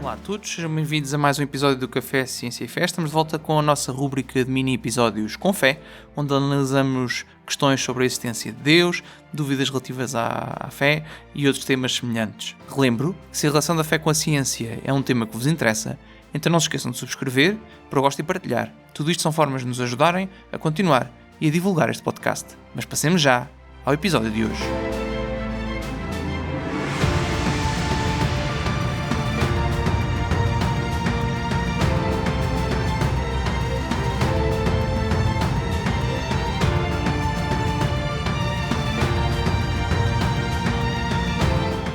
Olá a todos, sejam bem-vindos a mais um episódio do Café Ciência e Fé. Estamos de volta com a nossa rúbrica de mini-episódios com fé, onde analisamos questões sobre a existência de Deus, dúvidas relativas à fé e outros temas semelhantes. Relembro que se a relação da fé com a ciência é um tema que vos interessa, então não se esqueçam de subscrever, para gosto e partilhar. Tudo isto são formas de nos ajudarem a continuar e a divulgar este podcast. Mas passemos já ao episódio de hoje.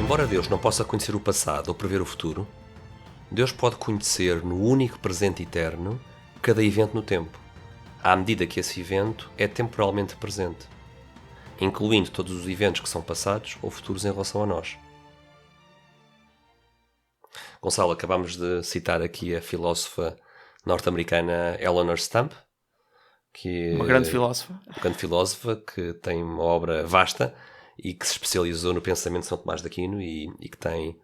Embora Deus não possa conhecer o passado ou prever o futuro, Deus pode conhecer no único presente eterno cada evento no tempo, à medida que esse evento é temporalmente presente, incluindo todos os eventos que são passados ou futuros em relação a nós. Gonçalo, acabamos de citar aqui a filósofa norte-americana Eleanor Stump, Uma grande filósofa que tem uma obra vasta e que se especializou no pensamento de São Tomás de Aquino e que tem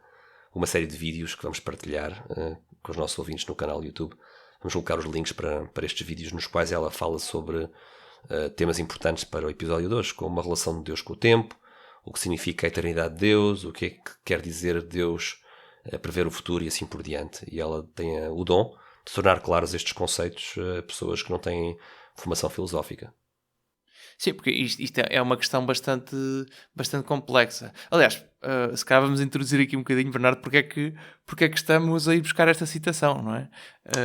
uma série de vídeos que vamos partilhar com os nossos ouvintes no canal YouTube. Vamos colocar os links para estes vídeos nos quais ela fala sobre temas importantes para o episódio de hoje, como a relação de Deus com o tempo, o que significa a eternidade de Deus, o que é que quer dizer Deus prever o futuro e assim por diante. E ela tem o dom de tornar claros estes conceitos a pessoas que não têm formação filosófica. Sim, porque isto é uma questão bastante complexa. Aliás, se calhar vamos introduzir aqui um bocadinho, Bernardo, porque é que estamos a ir buscar esta citação, não é?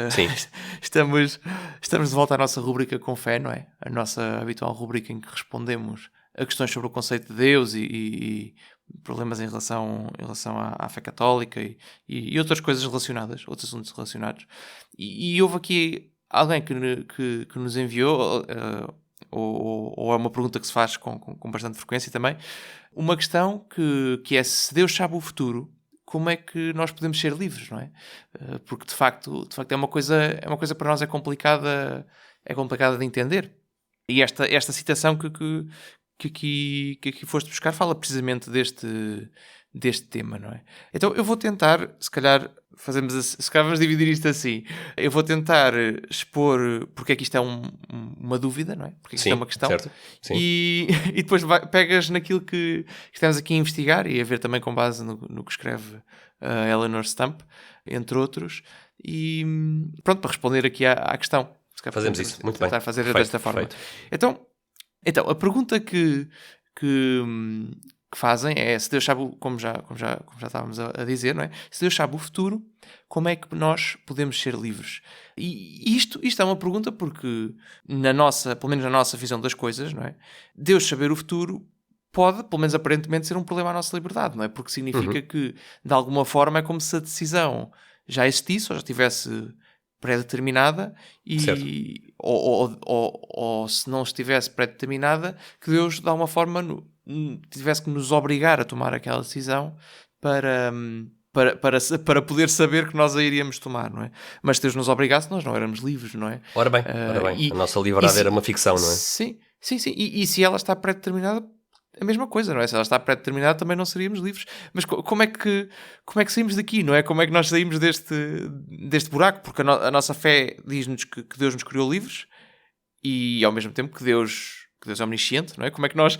Sim. Estamos de volta à nossa rúbrica com fé, não é? A nossa habitual rúbrica em que respondemos a questões sobre o conceito de Deus e problemas em relação à fé católica e outras coisas relacionadas, outros assuntos relacionados. E houve aqui alguém que nos enviou... ou é uma pergunta que se faz com bastante frequência também, uma questão que é: se Deus sabe o futuro, como é que nós podemos ser livres, não é? Porque de facto é uma coisa para nós é complicada de entender. E esta citação que aqui foste buscar fala precisamente deste tema, não é? Então eu vou tentar, se calhar vamos dividir isto assim. Eu vou tentar expor porque é que isto é uma dúvida, não é? Porque isto é uma questão. Certo. Sim. E depois pegas naquilo que estamos aqui a investigar e a ver também com base no que escreve a Eleanor Stump, entre outros, e pronto, para responder aqui à questão. Fazemos isso, muito bem. Tentar fazer Perfeito, desta forma. perfeito. Então, a pergunta que fazem é: se Deus sabe, como já estávamos a dizer, não é? Se Deus sabe o futuro, como é que nós podemos ser livres? E isto é uma pergunta porque, pelo menos na nossa visão das coisas, não é? Deus saber o futuro pode, pelo menos aparentemente, ser um problema à nossa liberdade, não é? Porque significa que, de alguma forma, é como se a decisão já existisse ou já estivesse pré-determinada ou se não estivesse pré-determinada, que Deus de alguma forma tivesse que nos obrigar a tomar aquela decisão para poder saber que nós a iríamos tomar, não é? Mas se Deus nos obrigasse, nós não éramos livres, não é? Ora bem, a nossa liberdade era uma ficção, não é? Sim. E se ela está pré-determinada, a mesma coisa, não é? Se ela está pré-determinada, também não seríamos livres. Mas como é que saímos daqui, não é? Como é que nós saímos deste buraco? Porque a nossa fé diz-nos que Deus nos criou livres e, ao mesmo tempo, que Deus é omnisciente, não é? Como é que nós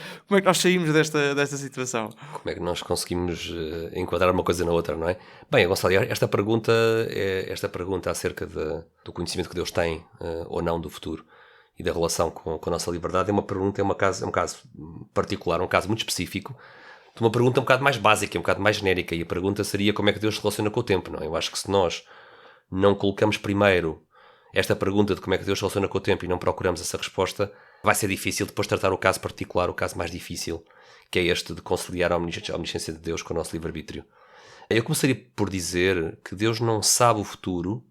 saímos desta situação? Como é que nós conseguimos enquadrar uma coisa na outra, não é? Bem, Gonçalo, esta pergunta acerca do conhecimento que Deus tem ou não do futuro e da relação com a nossa liberdade é uma pergunta, é um caso particular, um caso muito específico, de uma pergunta um bocado mais básica, um bocado mais genérica, e a pergunta seria: como é que Deus se relaciona com o tempo, não é? Eu acho que se nós não colocamos primeiro esta pergunta de como é que Deus se relaciona com o tempo e não procuramos essa resposta, vai ser difícil depois tratar o caso particular, o caso mais difícil, que é este de conciliar a omnisciência de Deus com o nosso livre-arbítrio. Eu começaria por dizer que Deus não sabe o futuro,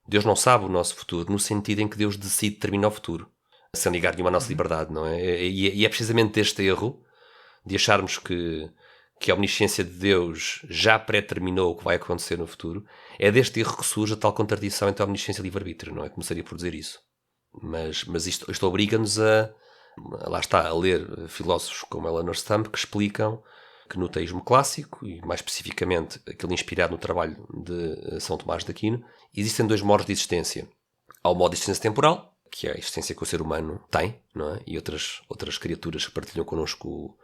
Deus não sabe o nosso futuro, no sentido em que Deus decide determinar o futuro, sem ligar nenhuma à nossa liberdade, não é? E é precisamente deste erro, de acharmos que a omnisciência de Deus já pré-determinou o que vai acontecer no futuro, é deste erro que surge a tal contradição entre a omnisciência e o livre-arbítrio, não é? Começaria por dizer isso. Mas isto obriga-nos a ler filósofos como Eleanor Stump, que explicam que no teísmo clássico, e mais especificamente aquele inspirado no trabalho de São Tomás de Aquino, existem 2 modos de existência. Há o modo de existência temporal, que é a existência que o ser humano tem, não é? E outras criaturas que partilham connosco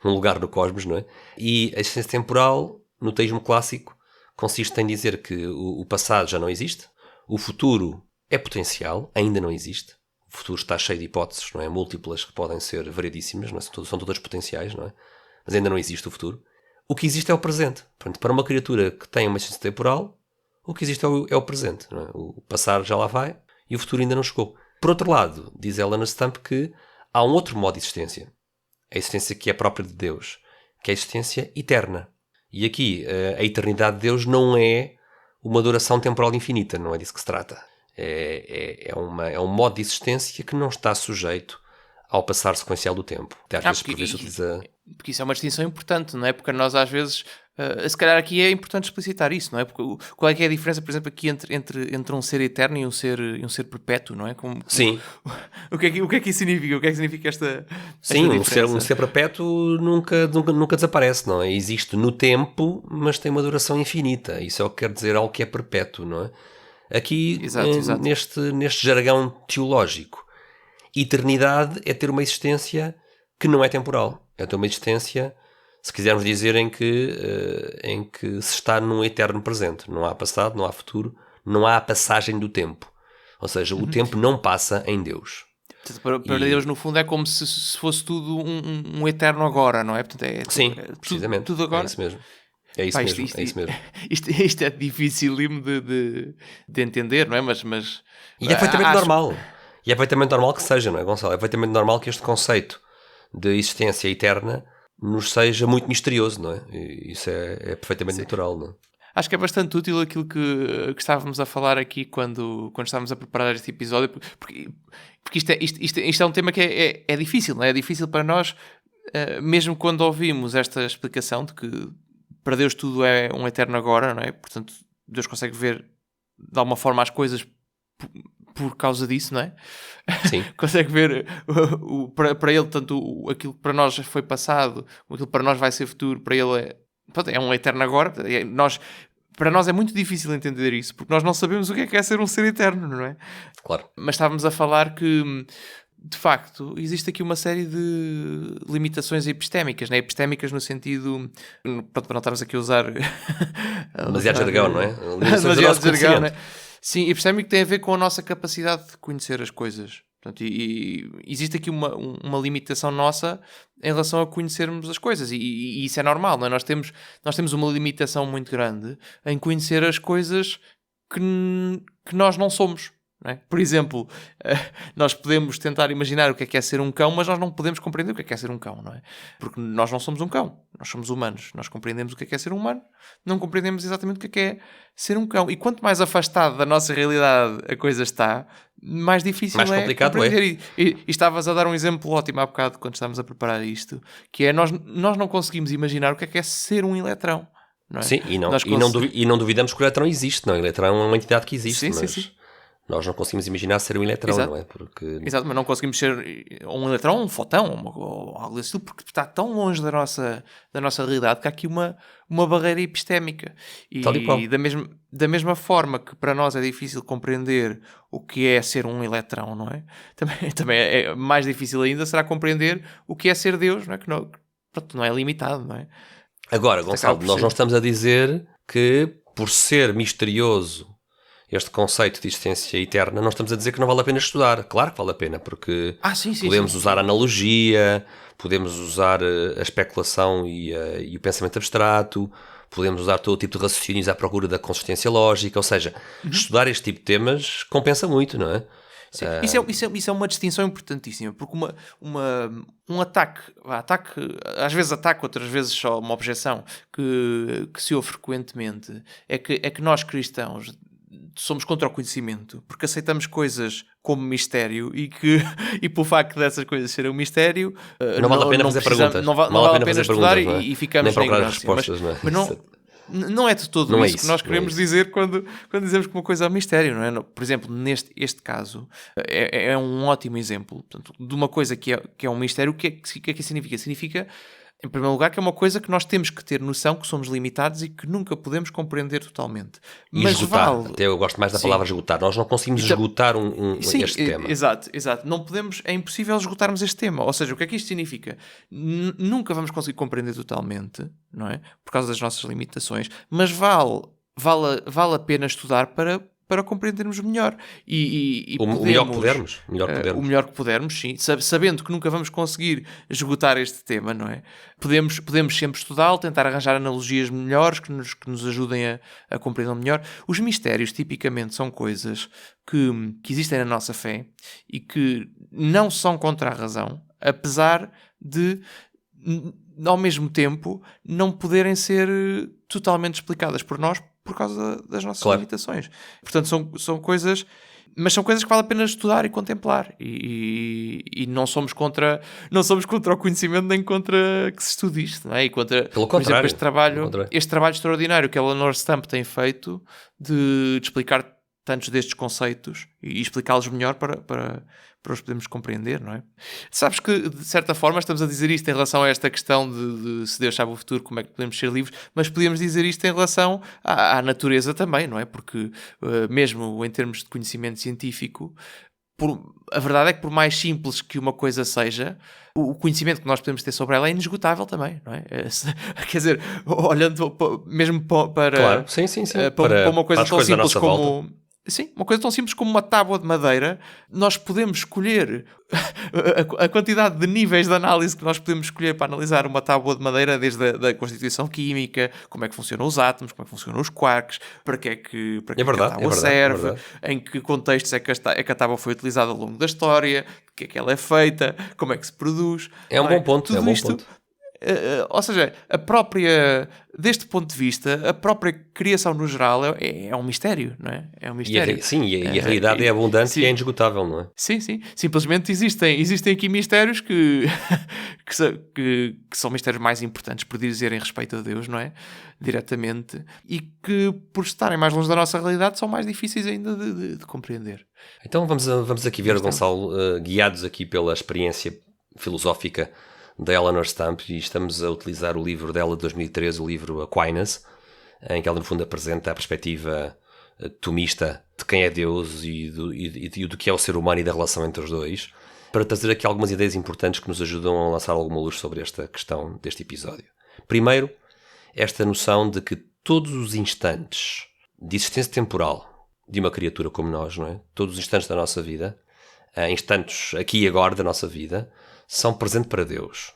um lugar no cosmos, não é? E a existência temporal, no teísmo clássico, consiste em dizer que o passado já não existe, o futuro é potencial, ainda não existe. O futuro está cheio de hipóteses, não é? Múltiplas, que podem ser variedíssimas, não é? São todas potenciais, não é? Mas ainda não existe o futuro. O que existe é o presente. Portanto, para uma criatura que tem uma existência temporal, o que existe é o presente, não é? O passado já lá vai e o futuro ainda não chegou. Por outro lado, diz Ellen Stamp que há um outro modo de existência. A existência que é própria de Deus, que é a existência eterna. E aqui, a eternidade de Deus não é uma duração temporal infinita, não é disso que se trata. É um modo de existência que não está sujeito ao passar sequencial do tempo. Até às vezes, por vezes, utiliza... Porque isso é uma distinção importante, não é? Porque nós às vezes, se calhar aqui é importante explicitar isso, não é? Porque qual é que é a diferença, por exemplo, aqui entre um ser eterno e um ser perpétuo, não é? Sim. O que é que isso significa? O que é que significa esta Sim, diferença? um ser perpétuo nunca desaparece, não é? Existe no tempo, mas tem uma duração infinita. Isso é o que quer dizer algo que é perpétuo, não é? Aqui, Exato. neste jargão teológico, eternidade é ter uma existência que não é temporal. É ter uma existência, se quisermos dizer, em que se está num eterno presente. Não há passado, não há futuro, não há a passagem do tempo. Ou seja, o tempo não passa em Deus. Para Deus, no fundo, é como se fosse tudo um eterno agora, não é? Portanto, sim, precisamente. Tudo agora. É isso mesmo. É isso mesmo. Isto é dificílimo de entender, não é? Mas e é perfeitamente normal. E é perfeitamente normal que seja, não é, Gonçalo? É perfeitamente normal que este conceito de existência eterna nos seja muito misterioso, não é? E isso é perfeitamente natural, não é? Acho que é bastante útil aquilo que estávamos a falar aqui quando estávamos a preparar este episódio, porque isto é um tema que é difícil, não é? É difícil para nós, mesmo quando ouvimos esta explicação de que para Deus tudo é um eterno agora, não é? Portanto, Deus consegue ver de alguma forma as coisas por causa disso, não é? Sim. Consegue ver para ele, tanto aquilo que para nós foi passado, aquilo que para nós vai ser futuro, para ele é um eterno agora. Para nós é muito difícil entender isso, porque nós não sabemos o que é ser um ser eterno, não é? Claro. Mas estávamos a falar que, de facto, existe aqui uma série de limitações epistémicas, né? Epistémicas no sentido... Pronto, para não estarmos aqui a usar... Demasiado jargão, não é? Demasiado jargão, não é? Sim, epistémico tem a ver com a nossa capacidade de conhecer as coisas. Portanto, e existe aqui uma limitação nossa em relação a conhecermos as coisas. E isso é normal, não é? Nós temos uma limitação muito grande em conhecer as coisas que nós não somos. Não é? Por exemplo, nós podemos tentar imaginar o que é ser um cão, mas nós não podemos compreender o que é ser um cão, não é? Porque nós não somos um cão, nós somos humanos. Nós compreendemos o que é ser um humano, não compreendemos exatamente o que é ser um cão. E quanto mais afastado da nossa realidade a coisa está, mais difícil mais complicado compreender. E estavas a dar um exemplo ótimo há bocado quando estávamos a preparar isto, que é nós não conseguimos imaginar o que é ser um eletrão. Não é? Sim, e não duvidamos que o eletrão existe, não é? O eletrão é uma entidade que existe, sim. Nós não conseguimos imaginar ser um eletrão, exato. Não é? Porque... Exato, mas não conseguimos ser um eletrão, um fotão, ou algo desse tipo, porque está tão longe da nossa realidade que há aqui uma barreira epistémica. E da mesma forma que para nós é difícil compreender o que é ser um eletrão, não é? Também é mais difícil ainda será compreender o que é ser Deus, não é? Que não é limitado, não é? Agora, Gonçalo, nós não estamos a dizer que por ser misterioso este conceito de existência eterna, não estamos a dizer que não vale a pena estudar. Claro que vale a pena, porque podemos usar a analogia, podemos usar a especulação e o pensamento abstrato, podemos usar todo tipo de raciocínios à procura da consistência lógica, ou seja, estudar este tipo de temas compensa muito, não é? Sim. Isso é uma distinção importantíssima, porque um ataque, às vezes ataque, outras vezes só uma objeção que se ouve frequentemente, é que nós cristãos somos contra o conhecimento, porque aceitamos coisas como mistério e pelo facto dessas coisas serem um mistério, não vale a pena fazer perguntas. Não vale a pena estudar é? e ficamos nem na ignorância. Mas não é de todo não isso é que nós queremos dizer quando dizemos que uma coisa é um mistério, não é? Por exemplo, este caso é um ótimo exemplo, portanto, de uma coisa que é um mistério. O que é que significa? Significa Em primeiro lugar, que é uma coisa que nós temos que ter noção que somos limitados e que nunca podemos compreender totalmente. E Mas esgotar, vale... até eu gosto mais da Sim. palavra esgotar. Nós não conseguimos esgotar Sim, este tema. Exato. Não podemos, é impossível esgotarmos este tema. Ou seja, o que é que isto significa? Nunca vamos conseguir compreender totalmente, não é? Por causa das nossas limitações, mas vale a pena estudar para compreendermos melhor. O melhor que pudermos. O melhor que pudermos, sim. Sabendo que nunca vamos conseguir esgotar este tema, não é? Podemos sempre estudá-lo, tentar arranjar analogias melhores que nos ajudem a compreender melhor. Os mistérios, tipicamente, são coisas que existem na nossa fé e que não são contra a razão, apesar de, ao mesmo tempo, não poderem ser totalmente explicadas por nós por causa das nossas limitações. Portanto, são coisas... Mas são coisas que vale a pena estudar e contemplar. E não somos contra o conhecimento nem contra que se estude isto. Não é? E contra, pelo contrário, este trabalho extraordinário que a Eleanor Stump tem feito de explicar tantos destes conceitos e explicá-los melhor para os podermos compreender, não é? Sabes que, de certa forma, estamos a dizer isto em relação a esta questão de se Deus sabe o futuro, como é que podemos ser livres, mas podíamos dizer isto em relação à natureza também, não é? Porque, mesmo em termos de conhecimento científico, a verdade é que por mais simples que uma coisa seja, o conhecimento que nós podemos ter sobre ela é inesgotável também, não é? Quer dizer, olhando mesmo para... Claro, sim. Para uma coisa tão simples como... Volta. Sim, uma coisa tão simples como uma tábua de madeira, nós podemos escolher a quantidade de níveis de análise que nós podemos escolher para analisar uma tábua de madeira, desde a constituição química, como é que funcionam os átomos, como é que funcionam os quarks, para que é que a tábua serve, em que contextos é que a tábua foi utilizada ao longo da história, de que é que ela é feita, como é que se produz. É um bom ponto, tudo isto. Ou seja, deste ponto de vista, a própria criação no geral é um mistério, não é? É um mistério. E a realidade é abundante e é inesgotável, não é? Sim. Simplesmente existem aqui mistérios que são mistérios mais importantes por dizerem respeito a Deus, não é? Diretamente. E que, por estarem mais longe da nossa realidade, são mais difíceis ainda de compreender. Então vamos aqui ver, Gonçalo, guiados aqui pela experiência filosófica da Eleanor Stump, e estamos a utilizar o livro dela de 2013, o livro Aquinas, em que ela no fundo apresenta a perspectiva tomista de quem é Deus e do que é o ser humano e da relação entre os dois, para trazer aqui algumas ideias importantes que nos ajudam a lançar alguma luz sobre esta questão deste episódio. Primeiro, esta noção de que todos os instantes de existência temporal de uma criatura como nós, não é? Todos os instantes da nossa vida, instantes aqui e agora da nossa vida, são presente para Deus.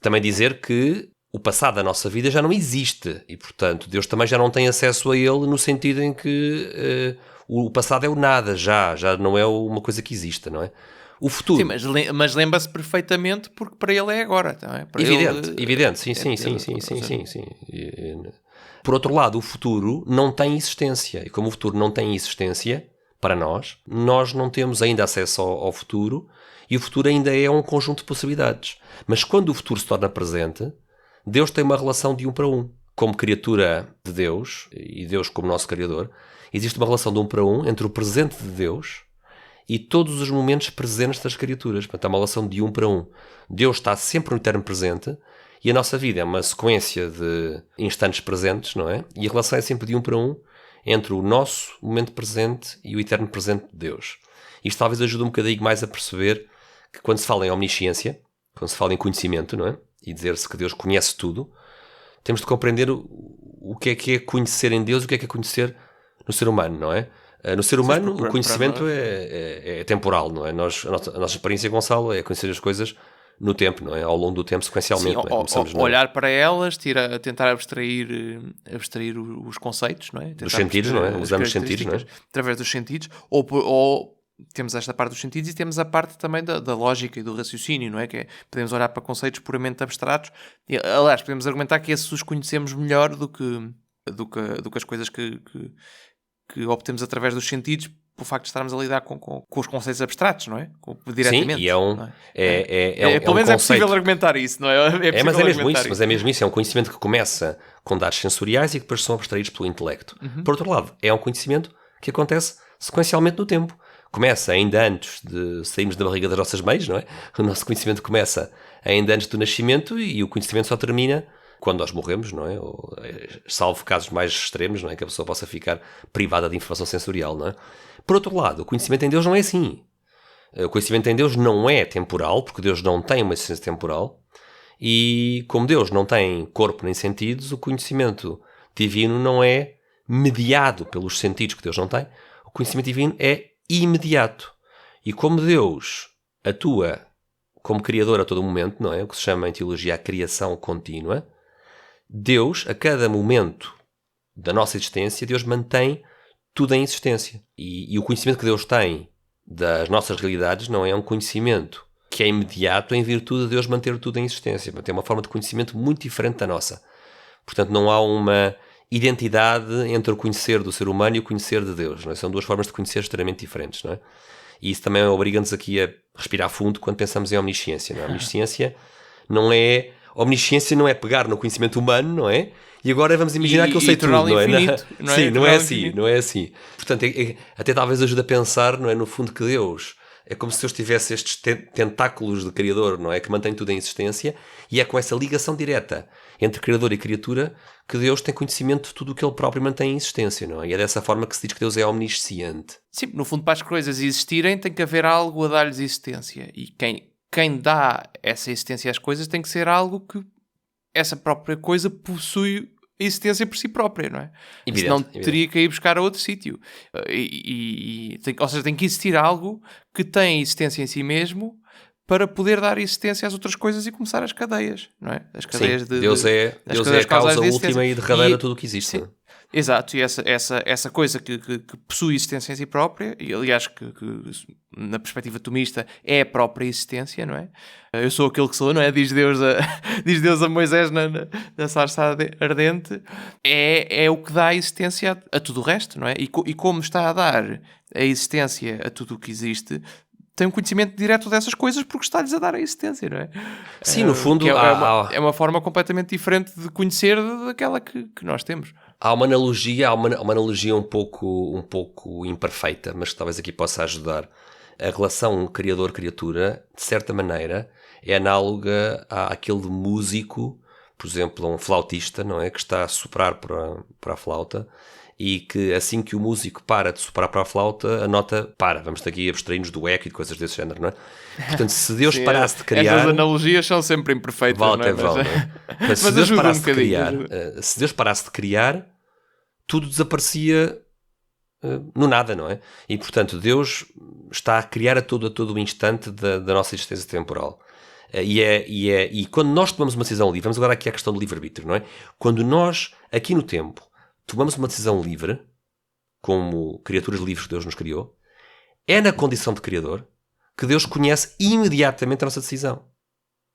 Também dizer que o passado da nossa vida já não existe e, portanto, Deus também já não tem acesso a ele, no sentido em que o passado é o nada, já não é uma coisa que exista, não é? O futuro... Sim, mas lembra-se perfeitamente porque para ele é agora, não é? Para evidente, sim. Por outro lado, o futuro não tem existência, e como o futuro não tem existência para nós não temos ainda acesso ao futuro, e o futuro ainda é um conjunto de possibilidades. Mas quando o futuro se torna presente, Deus tem uma relação de 1 para 1. Como criatura de Deus, e Deus como nosso Criador, existe uma relação de 1 para 1 entre o presente de Deus e todos os momentos presentes das criaturas. Portanto, há uma relação de 1 para 1. Deus está sempre no eterno presente, e a nossa vida é uma sequência de instantes presentes, não é? E a relação é sempre de 1 para 1 entre o nosso momento presente e o eterno presente de Deus. Isto talvez ajude um bocadinho mais a perceber que quando se fala em omnisciência, quando se fala em conhecimento, não é? E dizer-se que Deus conhece tudo, temos de compreender o que é conhecer em Deus e o que é conhecer no ser humano, não é? No ser humano, o conhecimento é temporal, não é? A nossa experiência, Gonçalo, é conhecer as coisas no tempo, não é? Ao longo do tempo, sequencialmente. Sim, olhar para elas, tentar abstrair os conceitos, não é? Dos sentidos, não é? Usamos os sentidos, não é? Através dos sentidos, ou temos esta parte dos sentidos e temos a parte também da lógica e do raciocínio, não é? Que é, podemos olhar para conceitos puramente abstratos e, aliás, podemos argumentar que esses os conhecemos melhor do que as coisas que obtemos através dos sentidos, por facto de estarmos a lidar com os conceitos abstratos, não é? Diretamente. Sim, e pelo menos é possível argumentar isso, não é? Mas é mesmo isso. É um conhecimento que começa com dados sensoriais e que depois são abstraídos pelo intelecto. Por outro lado, é um conhecimento que acontece sequencialmente no tempo. começa ainda antes de sairmos da barriga das nossas mães, não é? O nosso conhecimento começa ainda antes do nascimento e o conhecimento só termina quando nós morremos, não é? Ou, salvo casos mais extremos, não é? Que a pessoa possa ficar privada de informação sensorial, não é? Por outro lado, o conhecimento em Deus não é assim. O conhecimento em Deus não é temporal, porque Deus não tem uma existência temporal, e como Deus não tem corpo nem sentidos, o conhecimento divino não é mediado pelos sentidos que Deus não tem. O conhecimento divino é imediato. E como Deus atua como Criador a todo momento, não é? O que se chama em teologia a criação contínua, Deus, a cada momento da nossa existência, Deus mantém tudo em existência. E o conhecimento que Deus tem das nossas realidades não é um conhecimento que é imediato em virtude de Deus manter tudo em existência. Tem uma forma de conhecimento muito diferente da nossa. Portanto, não há uma identidade entre o conhecer do ser humano e o conhecer de Deus. Não é? São duas formas de conhecer extremamente diferentes. Não é? E isso também obriga-nos aqui a respirar fundo quando pensamos em omnisciência. Não é? Omnisciência não é... Omnisciência não é pegar no conhecimento humano, não é? E agora vamos imaginar que eu sei tudo, não é? Não é? Sim, não é assim, não é assim. Portanto, até talvez ajude a pensar, não é? No fundo, que Deus é como se Deus tivesse estes tentáculos de Criador, não é? Que mantém tudo em existência, e é com essa ligação direta entre Criador e criatura que Deus tem conhecimento de tudo o que Ele próprio mantém em existência, não é? E é dessa forma que se diz que Deus é omnisciente. Sim, no fundo, para as coisas existirem, tem que haver algo a dar-lhes existência. E quem dá essa existência às coisas tem que ser algo que essa própria coisa possui existência por si própria, não é? Evidente, senão evidente. teria que ir buscar a outro sítio. Ou seja, tem que existir algo que tem existência em si mesmo para poder dar existência às outras coisas e começar as cadeias, não é? As cadeias. Sim, Deus é a causa última e derradeira de tudo o que existe. Sim. Exato, e essa coisa que possui existência em si própria, e aliás que na perspectiva tomista é a própria existência, não é? Eu sou aquele que sou, não é? Diz Deus a Moisés na sarça ardente, é o que dá a existência a tudo o resto, não é? E como está a dar a existência a tudo o que existe, tem um conhecimento direto dessas coisas porque está-lhes a dar a existência, não é? Sim, no fundo... é uma forma completamente diferente de conhecer daquela que nós temos. Há uma analogia, um pouco imperfeita, mas que talvez aqui possa ajudar. A relação criador-criatura, de certa maneira, é análoga àquele músico, por exemplo, a um flautista, não é? Que está a soprar para a flauta, e que assim que o músico para de soprar para a flauta, a nota para. Vamos aqui abstrair-nos do eco e de coisas desse género, não é? Portanto, se Deus Sim, parasse de criar... Essas analogias são sempre imperfeitas, vale, não é? Não é? Mas se Deus parasse de criar, se Deus parasse de criar, tudo desaparecia no nada, não é? E, portanto, Deus está a criar a todo o instante da nossa existência temporal. E quando nós tomamos uma decisão livre, vamos agora aqui à questão do livre-arbítrio, não é? Quando nós, aqui no tempo, tomamos uma decisão livre, como criaturas livres que Deus nos criou, é na condição de Criador que Deus conhece imediatamente a nossa decisão.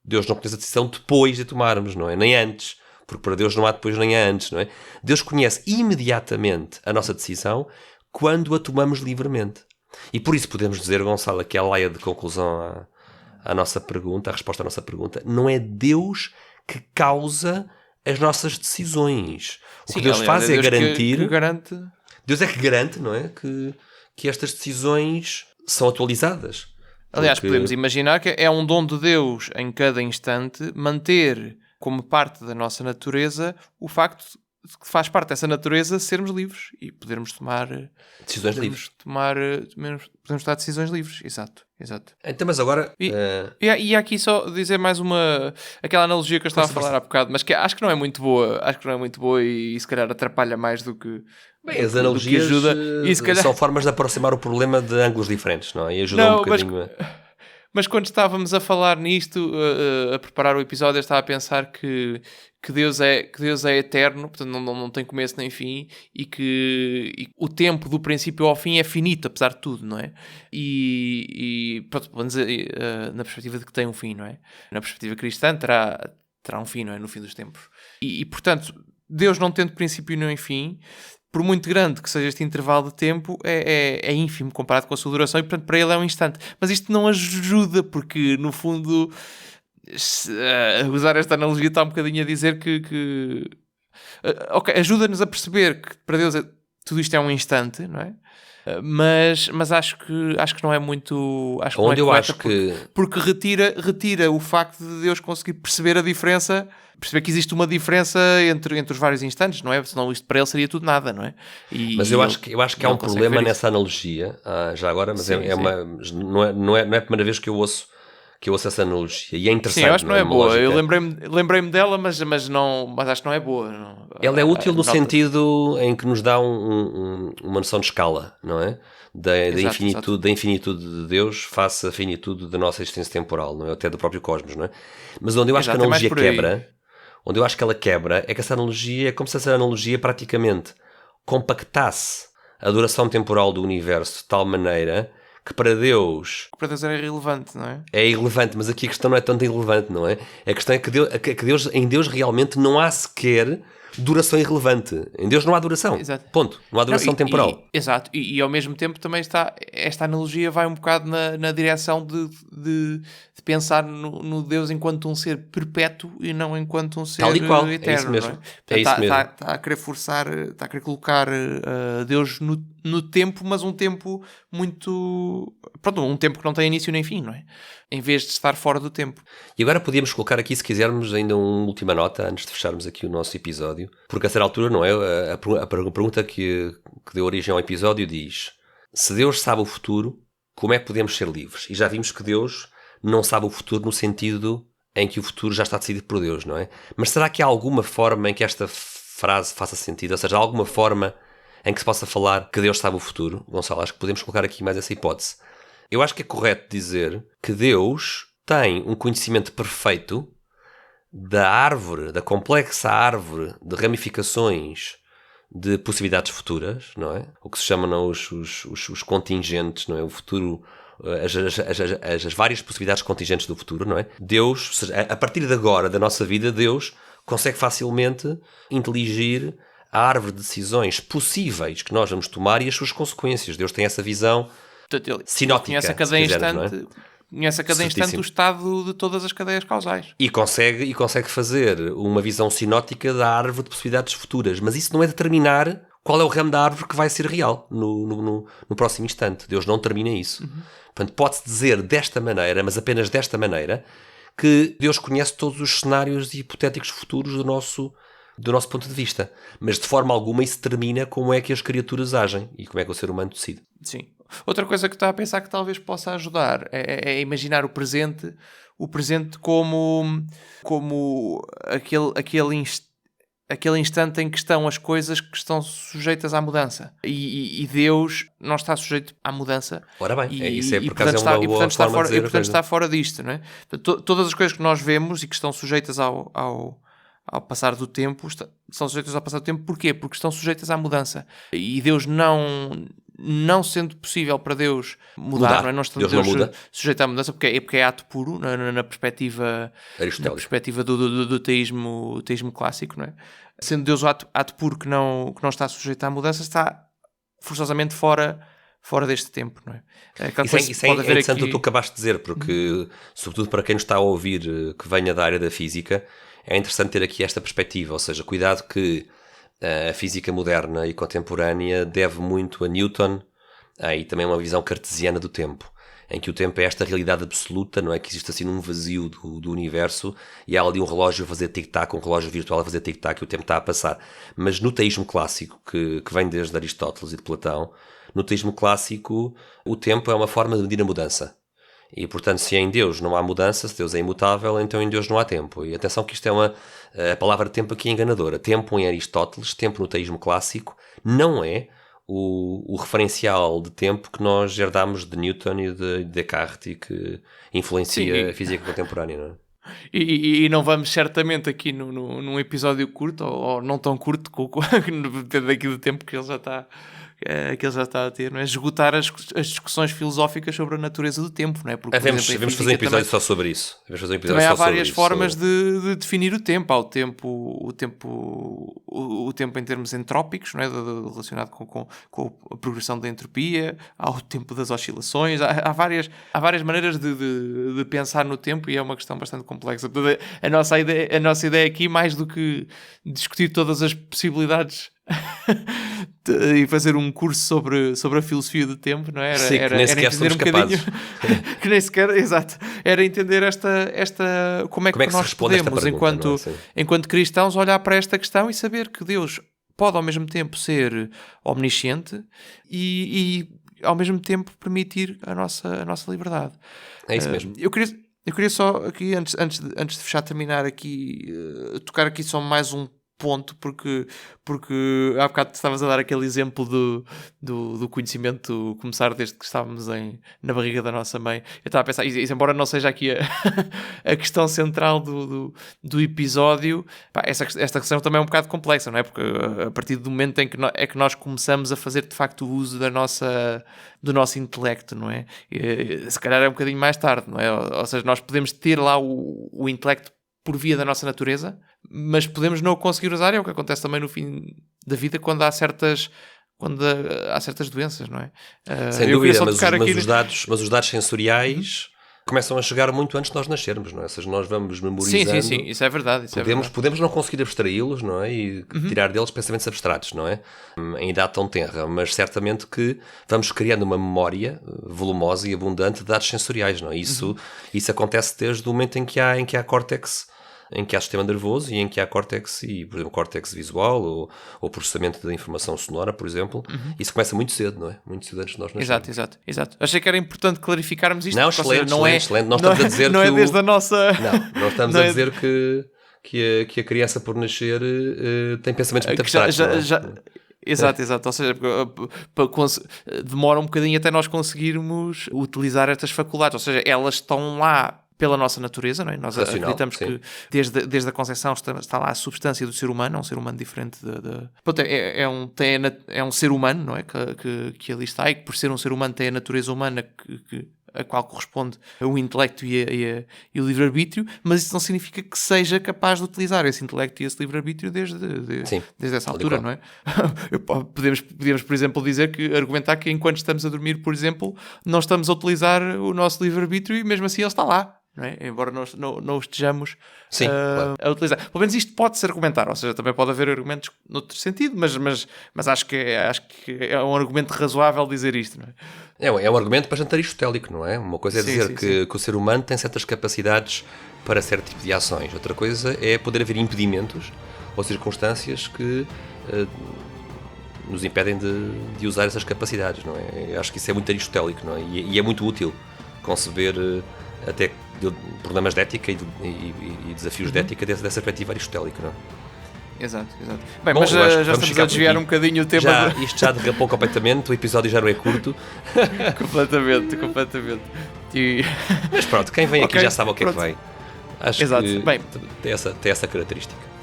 Deus não conhece a decisão depois de tomarmos, não é? Nem antes, porque para Deus não há depois nem há antes, não é? Deus conhece imediatamente a nossa decisão quando a tomamos livremente. E por isso podemos dizer, Gonçalo, que é a laia de conclusão à nossa pergunta, a resposta à nossa pergunta, não é Deus que causa as nossas decisões. O que Deus faz é garantir... que garante... Deus é que garante, não é? Que estas decisões são atualizadas. Aliás, podemos imaginar que é um dom de Deus em cada instante manter como parte da nossa natureza o facto de que faz parte dessa natureza sermos livres e podermos tomar decisões livres. Podemos tomar decisões livres, exato. Então, mas agora... E aqui só dizer mais aquela analogia que eu estava a falar há bocado, mas que acho que não é muito boa. Acho que não é muito boa e se calhar atrapalha mais do que... Bem, as analogias ajuda. E calhar... são formas de aproximar o problema de ângulos diferentes, não é? E ajudam um bocadinho... Mas quando estávamos a falar nisto, a preparar o episódio, eu estava a pensar que Deus é eterno, portanto não tem começo nem fim, e o tempo do princípio ao fim é finito, apesar de tudo, não é? E pronto, pelo menos na perspectiva de que tem um fim, não é? Na perspectiva cristã terá um fim, não é? No fim dos tempos. E portanto, Deus não tendo princípio nem fim, por muito grande que seja este intervalo de tempo, é ínfimo comparado com a sua duração, e portanto para ele é um instante. Mas isto não ajuda, porque no fundo, usar esta analogia está um bocadinho a dizer ok, ajuda-nos a perceber que para Deus tudo isto é um instante, não é? Mas acho que não é muito... Acho que Onde não eu é acho correta, porque retira o facto de Deus conseguir perceber a diferença, perceber que existe uma diferença entre os vários instantes, não é? Senão isto para ele seria tudo nada, não é? Mas eu acho que há um problema nessa analogia, já agora, mas Sim, sim. não é a primeira vez que eu ouço essa analogia. E é interessante. Sim, eu acho que não é boa. Lógica. Eu lembrei-me dela, mas acho que não é boa. Não. Ela é útil no Nota-se. sentido em que nos dá uma noção de escala, não é? Da infinitude de Deus face à finitude da nossa existência temporal, não é? Até do próprio cosmos, não é? Mas onde eu acho que a analogia quebra, onde eu acho que ela quebra, é que essa analogia é como se essa analogia praticamente compactasse a duração temporal do universo de tal maneira que para Deus é irrelevante, não é? É irrelevante, mas aqui a questão não é tanto irrelevante, não é? A questão é que em Deus realmente não há sequer duração irrelevante. Em Deus não há duração. Exato. Ponto. Não há duração temporal. Exato. E ao mesmo tempo também esta analogia vai um bocado na direção de pensar no Deus enquanto um ser perpétuo e não enquanto um ser tal e qual. eterno. É isso mesmo. Não é? Está a querer forçar, está a querer colocar Deus no tempo, mas um tempo muito... Pronto, um tempo que não tem início nem fim, não é? Em vez de estar fora do tempo. E agora podíamos colocar aqui, se quisermos, ainda uma última nota antes de fecharmos aqui o nosso episódio. Porque a certa altura, não é? A pergunta que deu origem ao episódio diz: se Deus sabe o futuro, como é que podemos ser livres? E já vimos que Deus não sabe o futuro no sentido em que o futuro já está decidido por Deus, não é? Mas será que há alguma forma em que esta frase faça sentido? Ou seja, há alguma forma em que se possa falar que Deus sabe o futuro? Gonçalo, acho que podemos colocar aqui mais essa hipótese. Eu acho que é correto dizer que Deus tem um conhecimento perfeito da árvore, da complexa árvore de ramificações de possibilidades futuras, não é? O que se chamam os contingentes, não é? O futuro, as várias possibilidades contingentes do futuro, não é? Deus, ou seja, a partir de agora, da nossa vida, Deus consegue facilmente inteligir a árvore de decisões possíveis que nós vamos tomar e as suas consequências. Deus tem essa visão sinótica. Conhece a cada instante, conhece a cada instante o estado de todas as cadeias causais. E consegue fazer uma visão sinótica da árvore de possibilidades futuras. Mas isso não é determinar qual é o ramo da árvore que vai ser real no próximo instante. Deus não determina isso. Portanto, pode-se dizer desta maneira, mas apenas desta maneira, que Deus conhece todos os cenários hipotéticos futuros do nosso ponto de vista. Mas de forma alguma isso determina como é que as criaturas agem e como é que o ser humano decide. Sim. Outra coisa que está a pensar que talvez possa ajudar é imaginar o presente como aquele instante em que estão as coisas que estão sujeitas à mudança. E Deus não está sujeito à mudança. Ora bem, isso é por portanto, acaso uma boa forma de dizer a coisa. está fora disto, não é? Todas as coisas que nós vemos e que estão sujeitas ao passar do tempo, são sujeitas ao passar do tempo. Porquê? Porque estão sujeitas à mudança. E Deus não sendo possível para Deus mudar. Não é? Não estando Deus sujeito à mudança, porque é ato puro, na perspectiva do teísmo clássico, não é? Sendo Deus o ato puro que não está sujeito à mudança, está forçosamente fora deste tempo, não é? Isso é interessante o que tu acabaste de dizer, porque, sobretudo para quem nos está a ouvir que venha da área da física, é interessante ter aqui esta perspectiva, ou seja, cuidado que a física moderna e contemporânea deve muito a Newton e também uma visão cartesiana do tempo, em que o tempo é esta realidade absoluta, não é? Que existe assim num vazio do universo e há ali um relógio a fazer tic-tac, um relógio virtual a fazer tic-tac e o tempo está a passar. Mas no teísmo clássico, que vem desde Aristóteles e de Platão, no teísmo clássico o tempo é uma forma de medir a mudança. E, portanto, se em Deus não há mudança, se Deus é imutável, então em Deus não há tempo. E atenção que isto a palavra tempo aqui é enganadora. Tempo em Aristóteles, tempo no teísmo clássico, não é o referencial de tempo que nós herdámos de Newton e de Descartes e que influencia a física contemporânea, não é? E não vamos certamente aqui num episódio curto ou não tão curto, depende aqui do tempo que ele já está a ter, não é? Esgotar as discussões filosóficas sobre a natureza do tempo, não é? Porque, devemos fazer um episódio só sobre isso. Também há várias formas de definir o tempo. Há o tempo em termos entrópicos, não é? Relacionado com a progressão da entropia. Há o tempo das oscilações. Há várias maneiras de pensar no tempo e é uma questão bastante complexa. A nossa ideia aqui, mais do que discutir todas as possibilidades e fazer um curso sobre a filosofia do tempo, não é? Sim, que nem sequer entender somos capazes. que nem sequer, exato, era entender como é que se nós responde a esta podemos, pergunta, não é? enquanto cristãos, olhar para esta questão e saber que Deus pode ao mesmo tempo ser omnisciente e ao mesmo tempo permitir a nossa liberdade. É isso mesmo. Eu queria só aqui, antes de fechar, terminar aqui, tocar aqui só mais um ponto, porque há bocado estavas a dar aquele exemplo do conhecimento começar desde que estávamos na barriga da nossa mãe. Eu estava a pensar, isso embora não seja aqui a questão central do episódio, pá, esta questão também é um bocado complexa, não é? Porque a partir do momento em que nós começamos a fazer de facto o uso do nosso intelecto, não é? Se calhar é um bocadinho mais tarde, não é? Ou seja, nós podemos ter lá o intelecto por via da nossa natureza, mas podemos não o conseguir usar. É o que acontece também no fim da vida quando há certas doenças, não é? Sem dúvida, mas os dados sensoriais começam a chegar muito antes de nós nascermos, não é? Ou seja, nós vamos memorizando. Sim, isso é verdade. Podemos não conseguir abstraí-los, não é? E tirar deles pensamentos abstratos, não é? Em idade tão tenra, mas certamente que vamos criando uma memória volumosa e abundante de dados sensoriais, não é? Isso acontece desde o momento em que há córtex, em que há sistema nervoso e em que há córtex, e, por exemplo, córtex visual ou processamento da informação sonora, por exemplo. Isso começa muito cedo, não é? Muito cedo antes de nós nascermos. Exato. Achei que era importante clarificarmos isto. Não, excelente. Não estamos a dizer não é desde a nossa... Não estamos a dizer que a criança por nascer tem pensamentos muito abstratos. Exato. Ou seja, demora um bocadinho até nós conseguirmos utilizar estas faculdades. Ou seja, elas estão lá pela nossa natureza, não é? Nós acreditamos que desde a concepção está lá a substância do ser humano, é um ser humano diferente é um ser humano, não é? Que ali está, e que por ser um ser humano tem a natureza humana a qual corresponde o intelecto e o livre-arbítrio, mas isso não significa que seja capaz de utilizar esse intelecto e esse livre-arbítrio desde essa altura, não é? Podemos, por exemplo, argumentar que enquanto estamos a dormir, por exemplo, não estamos a utilizar o nosso livre-arbítrio e mesmo assim ele está lá. Não é? Embora não o estejamos a utilizar. Pelo menos isto pode-se argumentar, ou seja, também pode haver argumentos noutro sentido, mas acho que é um argumento razoável dizer isto, não é? É um argumento bastante aristotélico, não é? Uma coisa é dizer que o ser humano tem certas capacidades para certo tipo de ações, outra coisa é poder haver impedimentos ou circunstâncias que nos impedem de usar essas capacidades, não é? Eu acho que isso é muito aristotélico, não é? E é muito útil conceber até problemas de ética e desafios de ética dessa perspectiva aristotélica, não é? Exato. Bem, mas já estamos a desviar um bocadinho o tema. Isto já derrapou completamente, o episódio já não é curto. completamente. Mas pronto, quem vem aqui já sabe o que é que vem. Acho que bem, tem essa característica.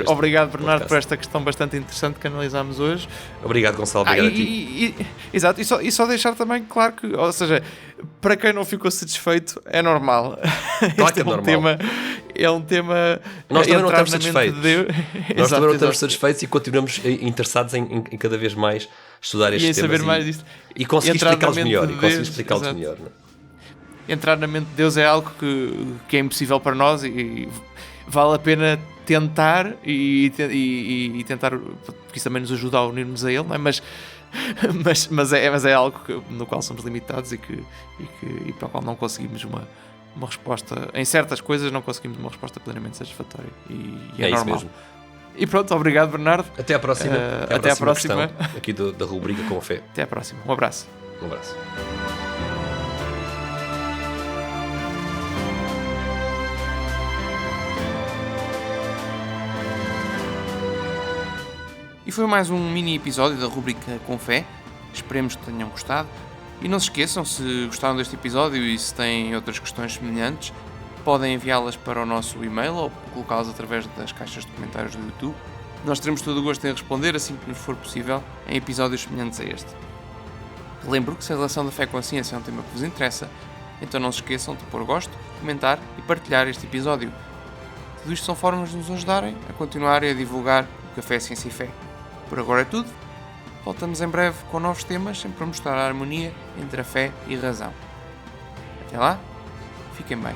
Obrigado, Bernardo, por esta questão bastante interessante que analisámos hoje. Obrigado, Gonçalo. Obrigado a ti. Exato, e só deixar também claro que, ou seja, para quem não ficou satisfeito, é normal. Claro que é normal. É um tema. Nós também não estamos satisfeitos. Nós também não estamos satisfeitos e continuamos interessados em cada vez mais estudar estes temas saber mais disto. E conseguir explicá-los melhor. Não? Entrar na mente de Deus é algo que é impossível para nós e vale a pena tentar e tentar, porque isso também nos ajuda a unir-nos a Ele, não é? Mas é algo no qual somos limitados e para o qual não conseguimos uma resposta. Em certas coisas não conseguimos uma resposta plenamente satisfatória e é normal. Isso mesmo. E pronto, obrigado, Bernardo. Até à próxima. Até à próxima. Aqui da rubrica Com Fé. Até à próxima. Um abraço. E foi mais um mini episódio da rubrica Com Fé. Esperemos que tenham gostado. E não se esqueçam, se gostaram deste episódio e se têm outras questões semelhantes, podem enviá-las para o nosso e-mail ou colocá-las através das caixas de comentários do YouTube. Nós teremos todo o gosto em responder assim que nos for possível em episódios semelhantes a este. Lembro que se a relação da fé com a ciência é um tema que vos interessa, então não se esqueçam de pôr gosto, comentar e partilhar este episódio. Tudo isto são formas de nos ajudarem a continuar e a divulgar o Café Ciência e Fé. Por agora é tudo. Voltamos em breve com novos temas, sempre a mostrar a harmonia entre a fé e a razão. Até lá, fiquem bem.